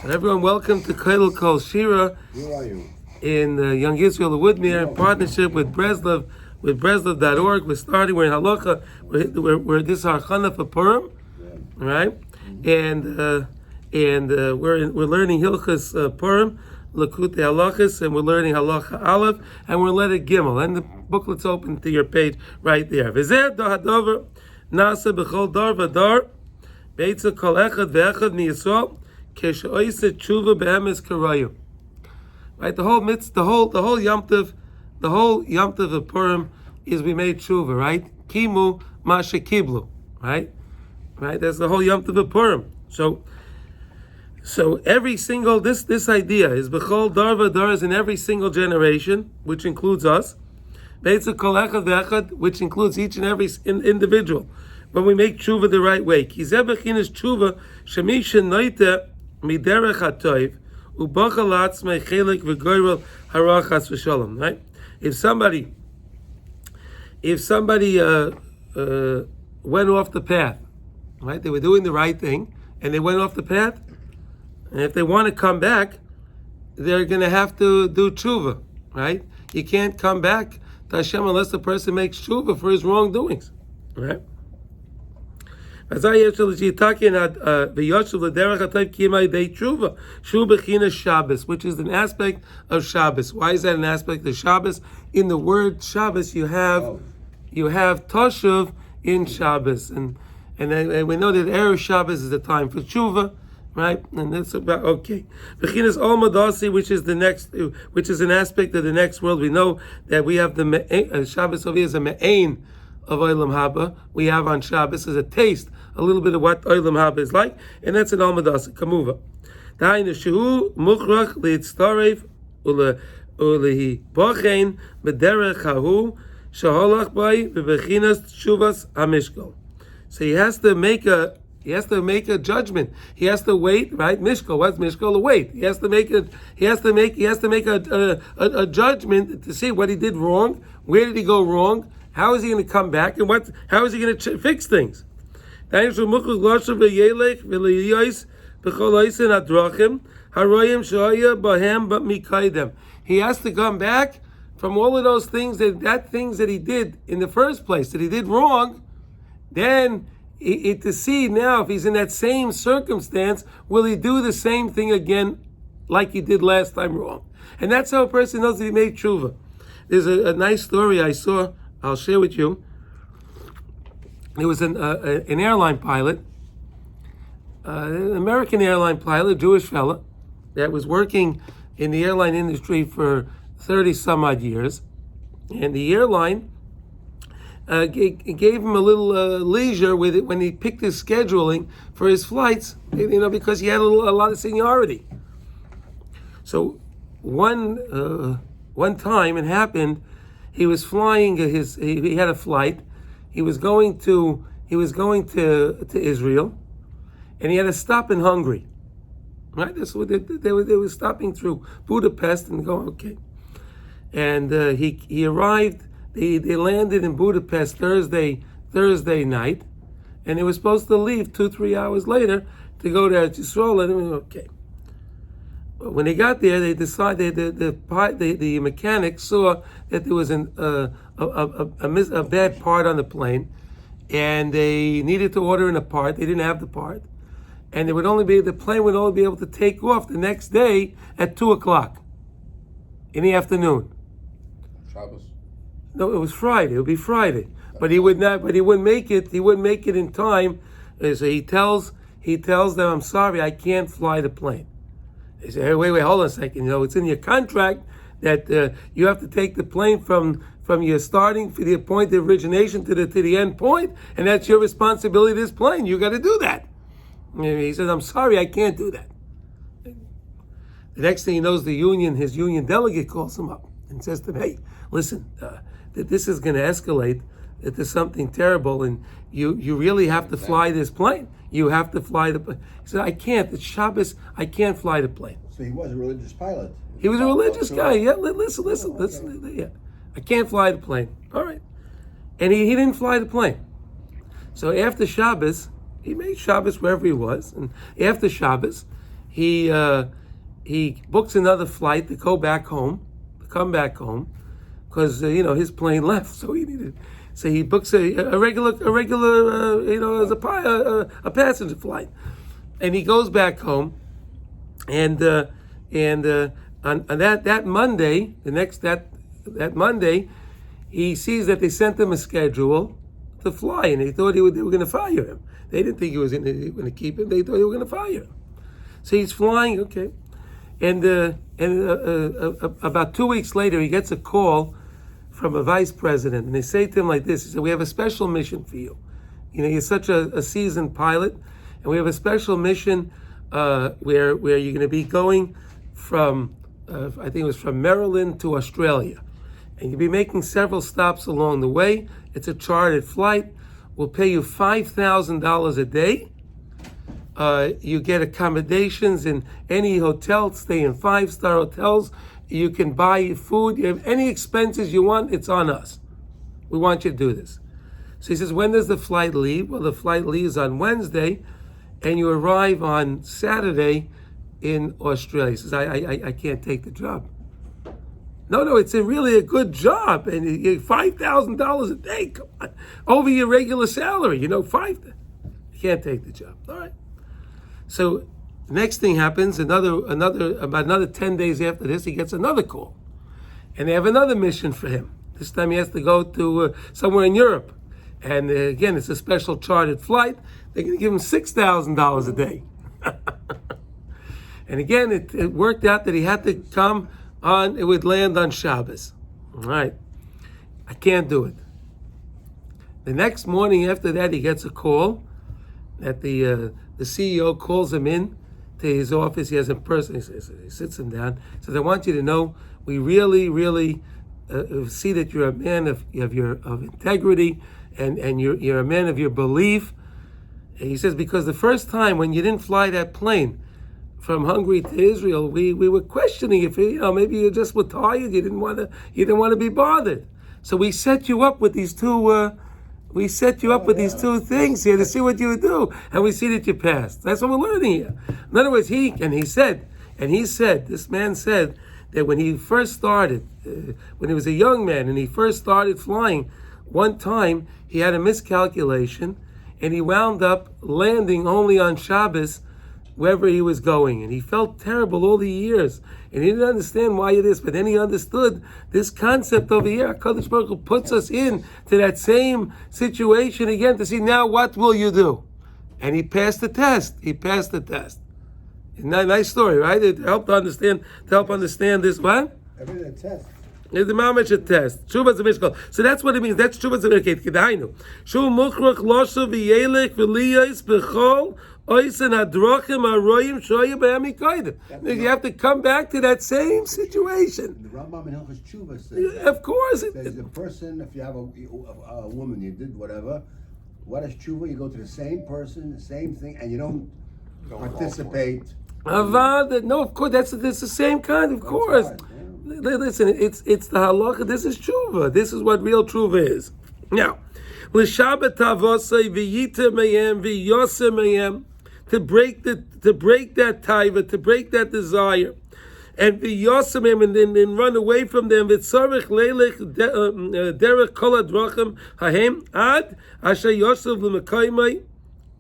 And everyone, welcome to Kotel Kol Shira. Who are you? In Young Israel Woodmere, in partnership with Breslov.org. We're starting. We're in Halacha. We're this is our Chana for Purim, right? And we're learning Hilchas Purim, Lakutei Halachas, and we're learning Halacha Aleph, and we're letter Gimel. And the booklet's open to your page right there. V'zeh hadover nasa b'chol dar v'dar beitza kol echad ve'echad miyisrael keshe'oiseh tshuva be'emes karayu. Right, the whole Yom Tov of Purim is we made tshuva, right? Kimu masha kiblu, right? That's the whole Yom Tov of Purim. So every single this idea is b'chol dar v'dar is in every single generation, which includes us. Beitza kol echad ve'echad, which includes each and every individual. When we make tshuva the right way, ki zeh bechinas tshuva shemi shenoite miderech hatoiv. Right? If somebody went off the path, right? They were doing the right thing and they went off the path, and if they want to come back, they're going to have to do tshuva, right? You can't come back to Hashem unless the person makes tshuva for his wrongdoings, right? Which is the an aspect of Shabbos. Why is that an aspect of Shabbos? In the word Shabbos, you have Toshuv in Shabbos, and we know that Erev Shabbos is the time for tshuva, right? And that's about okay. Bechinas Ol Madasi, which is an aspect of the next world. We know that we have the Shabbos over here is a me'ain of Olam Haba. We have on Shabbos as a taste, a little bit of what Olam Haba is like, and that's an Almadas Kamuva. Dainu shehu mukhrach leitztarev ulehi bochein bederech hahu shaholach bay bebechinas shuvas hamishkol. So he has to make a judgment. He has to wait, right? Mishkol, what's Mishkol? A wait. He has to make a judgment to see what he did wrong. Where did he go wrong? How is he going to come back, and how is he going to fix things? He has to come back from all of those things that he did in the first place, that he did wrong. Then to see now if he's in that same circumstance, will he do the same thing again like he did last time wrong? And that's how a person knows that he made tshuva. There's a nice story I saw. I'll share with you. There was an airline pilot, an American airline pilot, a Jewish fella, that was working in the airline industry for 30 some odd years, and the airline gave him a little leisure with it when he picked his scheduling for his flights, because he had a lot of seniority. So one time it happened. He was flying he had a flight. He was going to Israel, and he had to stop in Hungary. Right? That's what they were stopping through Budapest and going, okay. And he arrived. They landed in Budapest Thursday night, and they were supposed to leave 2-3 hours later to go to Israel. And okay. When they got there, they decided the mechanic saw that there was a bad part on the plane, and they needed to order in a part. They didn't have the part, and the plane would only be able to take off the next day at 2:00 in the afternoon. Shabbos? No, it was Friday. It would be Friday, but he wouldn't make it. He wouldn't make it in time. So he tells them, "I'm sorry, I can't fly the plane." They say, hey, wait, hold on a second. It's in your contract that you have to take the plane from your starting for the point of origination to the end point, and that's your responsibility. This plane, you got to do that. And he says, "I'm sorry, I can't do that." The next thing he knows, his union delegate calls him up and says to him, "Hey, listen, that this is going to escalate into something terrible, and you really have to fly this plane. You have to fly the plane." He said, "I can't. It's Shabbos. I can't fly the plane." So he was a religious pilot. He was a religious guy. Yeah, listen. Yeah, I can't fly the plane. All right. And he didn't fly the plane. So after Shabbos, he made Shabbos wherever he was. And after Shabbos, he books another flight to come back home, because his plane left, so he needed. So he books a regular as a passenger flight, and he goes back home, and on that Monday, that Monday, he sees that they sent him a schedule to fly, and they thought they were going to fire him. They didn't think he was going to keep him. They thought they were going to fire him. So he's flying, okay, and about 2 weeks later, he gets a call from a vice president, and they say to him like this: he said, "We have a special mission for you. You're such a seasoned pilot, and we have a special mission where you're going to be going from, I think it was from Maryland to Australia, and you'll be making several stops along the way. It's a chartered flight. We'll pay you $5,000 a day. You get accommodations in any hotel, stay in 5-star hotels. You can buy food. You have any expenses you want, it's on us. We want you to do this." So he says, "When does the flight leave?" Well, the flight leaves on Wednesday, and you arrive on Saturday in Australia. He says, I can't take the job. No, it's really a good job, and you get $5,000 a day. Come on, over your regular salary. You can't take the job. All right. So next thing happens. About another 10 days after this, he gets another call, and they have another mission for him. This time he has to go to somewhere in Europe, and again, it's a special chartered flight. They're going to give him $6,000 a day. And again, it worked out that he had to come on. It would land on Shabbos. All right, I can't do it. The next morning after that, he gets a call that the CEO calls him in to his office. He has a person. He sits him down. He says, "I want you to know, we really, really see that you're a man of integrity, and you're a man of your belief." And he says, "Because the first time when you didn't fly that plane from Hungary to Israel, we were questioning if maybe you just were tired. You didn't want to be bothered. So we set you up with these two." We set you up with these two things here to see what you would do, and we see that you passed. That's what we're learning here. In other words, this man said that when he first started, when he was a young man and he first started flying, one time he had a miscalculation, and he wound up landing only on Shabbos wherever he was going, and he felt terrible all the years, and he didn't understand why it is. But then he understood this concept over here. HaKadosh Baruch Hu puts us in to that same situation again to see, now what will you do? And he passed the test. Isn't that a nice story, right? It helped understand this. What? Every test. It's the mamash a test. Shuvah Zemishkol. So that's what it means. That's Shuvah Zemishkol. Kedainu. Shuv Mukhrach Loshu V'Yelech V'Liyos B'Chol Oisen Hadrochim Aroyim Shoya B'Yami Koydim. You have to come back to that same situation. The Rambam in Hilchos Tshuva says. Of course. There's a person. If you have a woman, you did whatever. What is tshuva? You go to the same person, the same thing, and you don't participate. No, of course, that's the same kind. Of course. Listen, it's the halacha. This is tshuva. This is what real tshuva is. Now, l'shabbat avosei v'yita mayem v'yosem mayem, to break that taiva, to break that desire, and v'yosem mayem, and then run away from them. V'tzarich leilech derech kol hadrachim hahem ad asher yosef l'mekaymai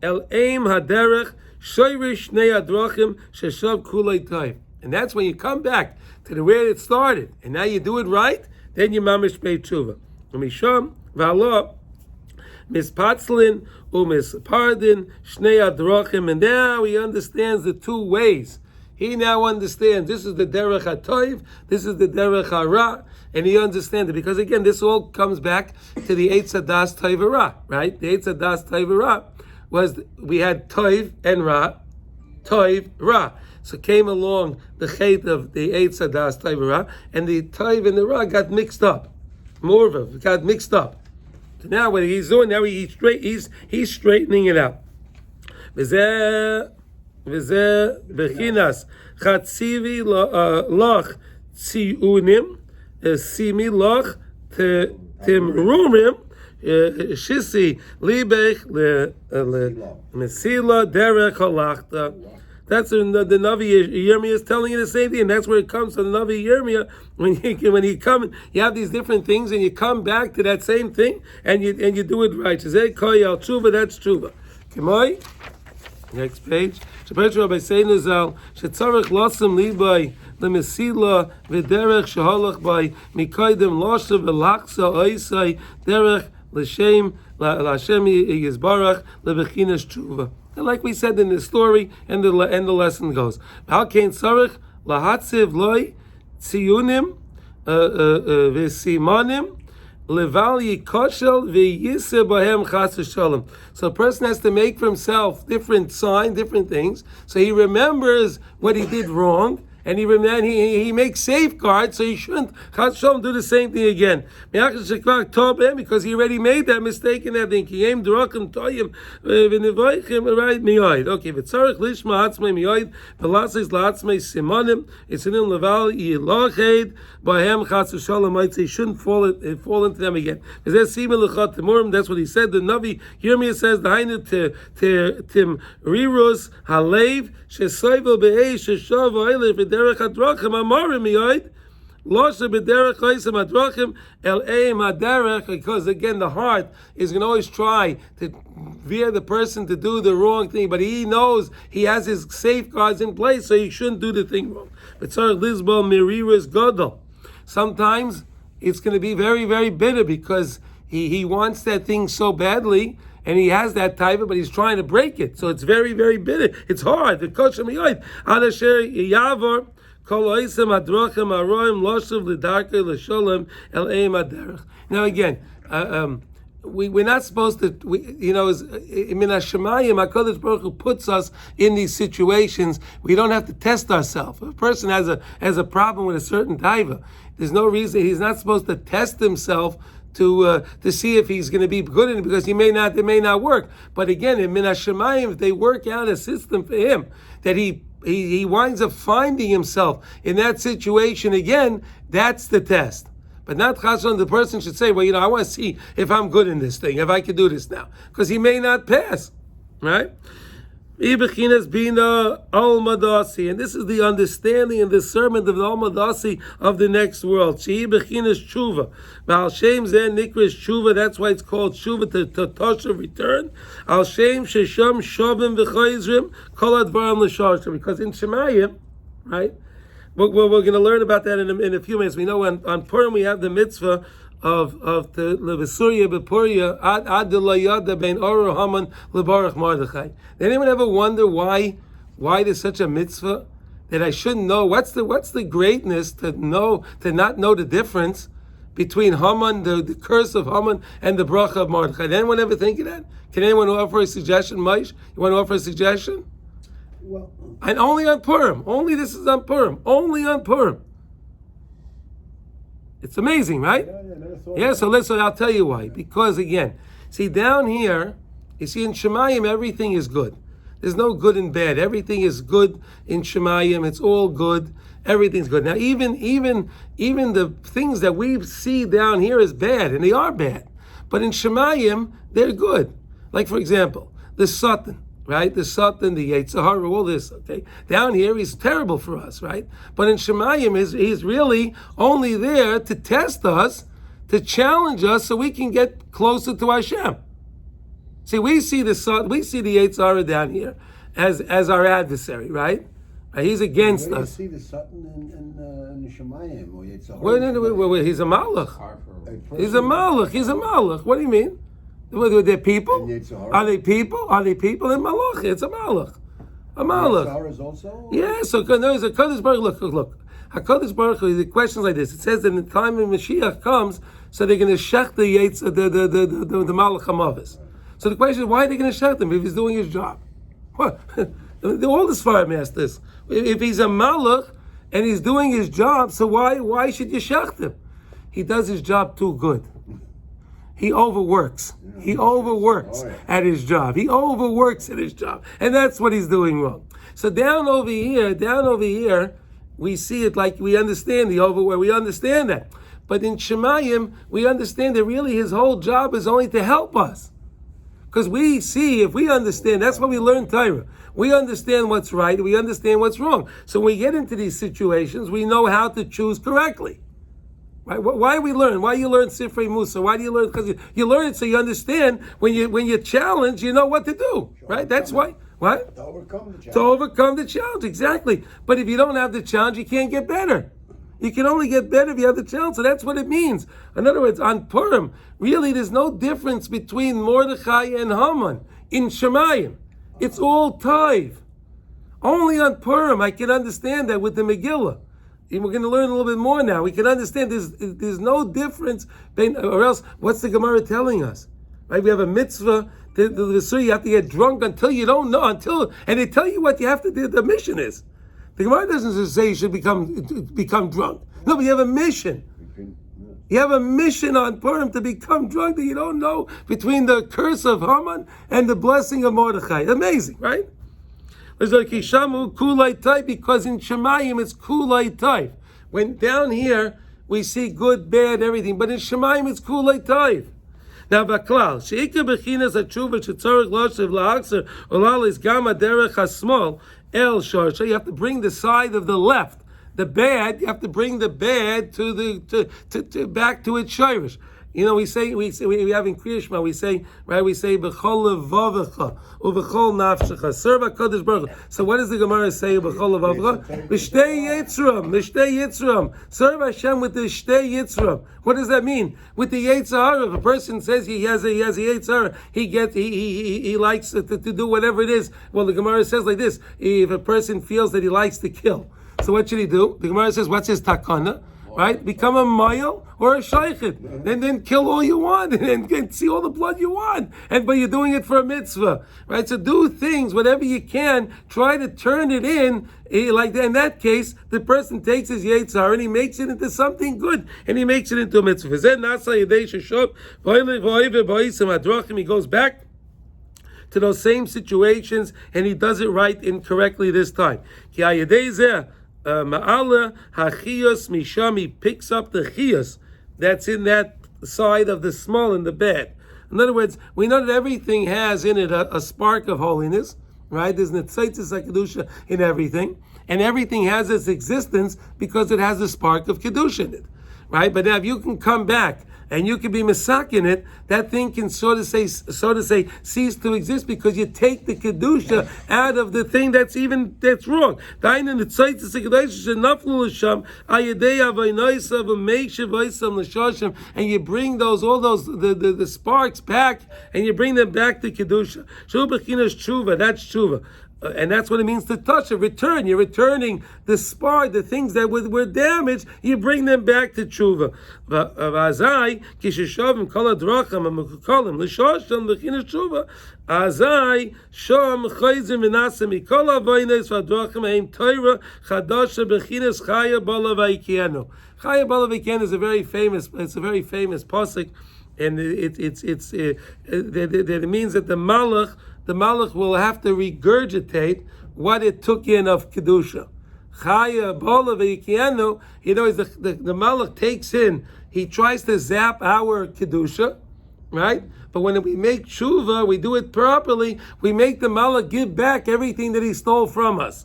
el aim haderech shoyrish nei hadrachim sheshav kulei taiv. And that's when you come back to the way it started, and now you do it right, then you mamish pei tshuva. Misham v'alo mispatzlin umispardin shnei adrachim, and now he understands the two ways. He now understands this is the derech hatoiv, this is the derech hara, and he understands it because again, this all comes back to the eitz hadas toiv hara, right? The eitz hadas toiv hara was we had toiv and ra, toiv ra. So came along the chait of the eitz hadas toiv hara, and the toiv and the ra got mixed up. More of it got mixed up. So now what he's doing, now he's straightening it out. V'zeh bechinas chatzivi loch tziunim simi loch timrumim shisi libech le mesila derech halachta That's when the Navi Yirmiyah is telling you the same thing, and that's where it comes from the Navi Yirmiyah. When you come, you have these different things, and you come back to that same thing, and you do it right. That's tshuva. K'moi. Next page. Shepetra Rabbi Seinu Zal shetzarich losem libay lemesila v'derech sheholach by mikaydem loshe v'lachsa oisai derech l'shem yizbarach lebechinas tshuva. And like we said in the story, and the lesson goes, how can tzarich lahatziv loy tziyunim v'simanim leval yikoshel v'yiseh bahem chas v'shalom. So a person has to make for himself different signs, different things, so he remembers what he did wrong, and he makes safeguards, so he shouldn't chas v'shalom do the same thing again. Because he already made that mistake in that thing. Okay, v'tzarich lishma hatzmei miyoid v'lasis la'atzmei simonim itzinim leval yiloched bahem chas v'shalom. Might say shouldn't fall into them again. That's what he said. The Navi Yirmiyah says the hainu tim rirus halev shesoivel be'eish sheshav ha'elef v'derech hadrachim amarim miyoid. Because again, the heart is going to always try to veer the person to do the wrong thing, but he knows he has his safeguards in place, so he shouldn't do the thing wrong. But sometimes it's going to be very, very bitter because he wants that thing so badly, and he has that type of, but he's trying to break it. So it's very, very bitter. It's hard. Now again, we're not supposed to. HaKadosh Baruch Hu puts us in these situations. We don't have to test ourselves. If a person has a problem with a certain taiva, there's no reason he's not supposed to test himself to see if he's going to be good in it, because it may not work. But again, in Min HaShemayim, if they work out a system for him that he winds up finding himself in that situation again, that's the test. But not chasson, the person should say, well, I want to see if I'm good in this thing, if I can do this now. Because he may not pass, right? And this is the understanding and discernment of the Almadasi of the next world. That's why it's called tshuva, to toshav, return. Because in Shemayim, right? We're going to learn about that in a few minutes. We know on Purim we have the mitzvah of the levesurya bepuria ad delayada bein oru haman lebarach Mordechai. Did anyone ever wonder why there's such a mitzvah that I shouldn't know? What's the greatness to not know the difference between Haman, the curse of Haman, and the bracha of Mordechai? Did anyone ever think of that? Can anyone offer a suggestion, Maish? You want to offer a suggestion? Well, and only on Purim. Only this is on Purim. Only on Purim. It's amazing, right? Yeah, so I'll tell you why. Because again, see down here, you see in Shemayim everything is good. There's no good and bad. Everything is good in Shemayim. It's all good. Everything's good. Now even the things that we see down here is bad, and they are bad. But in Shemayim, they're good. Like for example, the Satan. Right? The Satan, the Yetzer Hara, all this, okay? Down here, he's terrible for us, right? But in Shemayim, he's really only there to test us, to challenge us, so we can get closer to Hashem. See, we see the Yetzer Hara down here as our adversary, right? He's against us. See the Satan in the Shemayim or Yetzer Hara? Wait, he's a Malach. He's a Malach. What do you mean? Were they people? Are they people? Are they people in Malach? It's a Malach. A Malach. Also? Yeah, so there's a HaKadosh Baruch Hu. Look. HaKadosh Baruch Hu, the questions like this. It says that in the time when Mashiach comes, so they're going to shech the Malach HaMavis. So the question is, why are they going to shech him if he's doing his job? What? All the Sfarim ask this. If he's a Malach and he's doing his job, so why should you shech him? He does his job too good. He overworks. He overworks at his job. He overworks at his job. And that's what he's doing wrong. So down over here, we see it like we understand the overwork. We understand that. But in Shemayim, we understand that really his whole job is only to help us. Because we see, if we understand, that's why we learn Torah. We understand what's right. We understand what's wrong. So when we get into these situations, we know how to choose correctly. Right? Why do we learn? Why do you learn Sifrei Musa? Why do you learn? Because you learn it so you understand when you're challenged, you know what to do. Right? That's why. What? To overcome the challenge. To overcome the challenge, exactly. But if you don't have the challenge, you can't get better. You can only get better if you have the challenge. So that's what it means. In other words, on Purim, really there's no difference between Mordechai and Haman in Shemayim. It's all Taiv. Only on Purim I can understand that with the Megillah. And we're going to learn a little bit more now. We can understand there's no difference, or else what's the Gemara telling us? Right? We have a mitzvah. So you have to get drunk until you don't know, and they tell you what you have to do. The mission is. The Gemara doesn't just say you should become drunk. No, but you have a mission. You have a mission on Purim to become drunk that you don't know between the curse of Haman and the blessing of Mordechai. Amazing, right? It's like Hishamu Kulai Taif, because in Shemayim it's Kulai Taif. When down here we see good, bad, everything, but in Shemayim it's Kulai Taif. Now, Baklal, Sheikah Bechinas Achuva Shetzorich Loshev La'akser Olal is Gama Derech HaSmol El Shorsha. You have to bring the side of the left, the bad. You have to bring the bad to back to its shirish. You know, we have in Kriya Shema, we say b'chol levavecha uv'chol nafshecha serve HaKadosh Baruch Hu. So what does the Gemara say b'chol levavecha? B'shtei yitzram, serve Hashem with the shtei yitzram. What does that mean? With the Yetzer Hara, if a person says he has a Yetzer Hara, he likes to do whatever it is. Well, the Gemara says like this: if a person feels that he likes to kill, so what should he do? The Gemara says, what's his takana? Right? Become a mayel or a shaykhid. And then kill all you want and see all the blood you want. But you're doing it for a mitzvah. Right? So do things, whatever you can, try to turn it in. Like that. In that case, the person takes his Yetzar and he makes it into something good. And he makes it into a mitzvah. He goes back to those same situations and he does it right incorrectly this time. Ma'ala hachiyos misham, he picks up the chiyos that's in that side of the small and the bad. In other words, we know that everything has in it a spark of holiness, right? There's netzaitis kedusha in everything, and everything has its existence because it has a spark of kedusha in it, right? But now, if you can come back and you can be misak in it, that thing can so to say cease to exist because you take the kedusha out of the thing that's wrong. And you bring the sparks back, and you bring them back to kedusha. That's tshuva. And that's what it means to touch it. Return. You're returning the spark, the things that were damaged. You bring them back to tshuva. Azai kishishavim kol hadracham amukalim l'shosham l'chinas tshuva. Azai shom chayzim v'nasem mikol havoynes v'adracham heim Torah chadasha b'chinas chaya bala v'yikianu. Chaya bala v'yikianu is a very famous pasuk, and it means that the malach will have to regurgitate what it took in of kedusha. Chaya bala v'yikianu. The malach takes in. He tries to zap our kedusha, right? But when we make tshuva, we do it properly. We make the malach give back everything that he stole from us.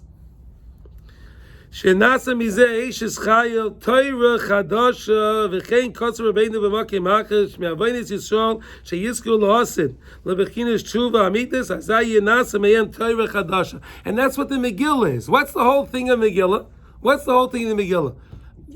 Shenasa mizeh eishes chayil Torah chadasha v'chein kotzer rabbeinu b'makim hachash me'avonis Yisrael sheyizku lo'asid lebechinas tshuva amitis azay yenasa me'em Torah chadasha. And that's what the Megillah is. What's the whole thing of Megillah? What's the whole thing of the Megillah?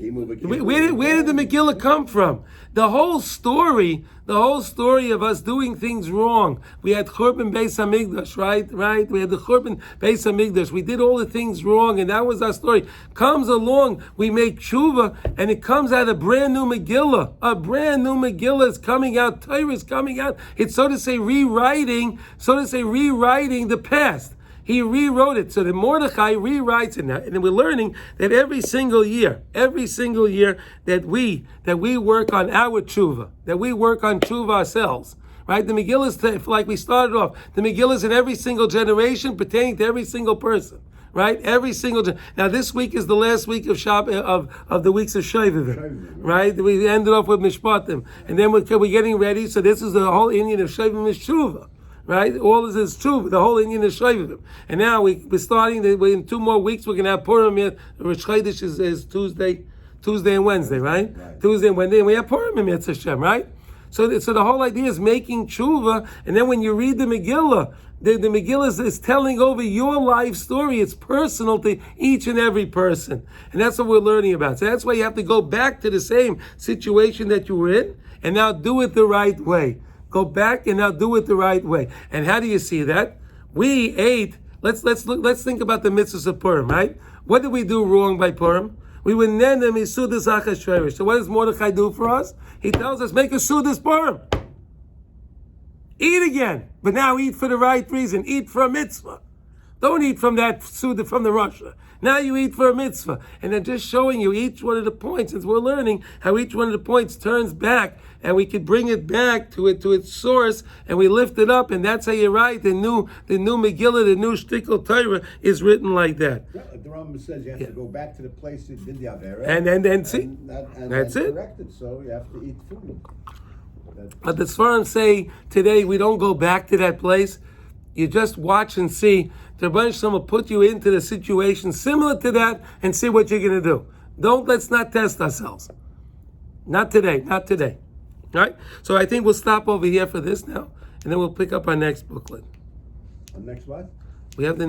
Where did the Megillah come from? The whole story of us doing things wrong. We had Churban Beis Hamikdash, right? We had the Churban Beis Hamikdash. We did all the things wrong, and that was our story. Comes along, we make tshuva, and it comes out a brand new Megillah. A brand new Megillah is coming out. Torah is coming out. It's so to say rewriting the past. He rewrote it. So the Mordechai rewrites it now. And we're learning that every single year that we work on our tshuva, that we work on tshuva ourselves. Right? The Megillah is, like we started off, the Megillah is in every single generation pertaining to every single person. Right? Every single now this week is the last week of of the weeks of Shovavim. Right? We ended off with Mishpatim. And then we're getting ready. So this is the whole Indian of Shovavim is tshuva. right? All this is true. The whole Indian is Shovavim. And now we're starting, in 2 more weeks, we're going to have Purim here. Rosh Chodesh is Tuesday and Wednesday, right? Tuesday and Wednesday, and we have Purim in Mitzvah Hashem, right? So the whole idea is making tshuva, and then when you read the Megillah, the Megillah is telling over your life story. It's personal to each and every person. And that's what we're learning about. So that's why you have to go back to the same situation that you were in, and now do it the right way. Go back and now do it the right way. And how do you see that? We ate, let's think about the mitzvahs of Purim, right? What did we do wrong by Purim? We were nenem isudas achashverosh. So what does Mordechai do for us? He tells us, make a sudas Purim. Eat again, but now eat for the right reason. Eat for a mitzvah. Don't eat from that suda from the Russia. Now you eat for a mitzvah. And then just showing you each one of the points, since we're learning how each one of the points turns back, and we could bring it back to its source, and we lift it up, and that's how you write the new Megillah, the new Shtickle Torah is written like that. Yeah, the Rambam says you have to go back to the place that did the Avera. And see, and that's it. Corrected, so you have to eat food. But the Sfarim say today we don't go back to that place. You just watch and see. The Rebbeinu Shalom will put you into the situation similar to that and see what you're going to do. Let's not test ourselves. Not today. All right? So I think we'll stop over here for this now, and then we'll pick up our next booklet. Next what? We have the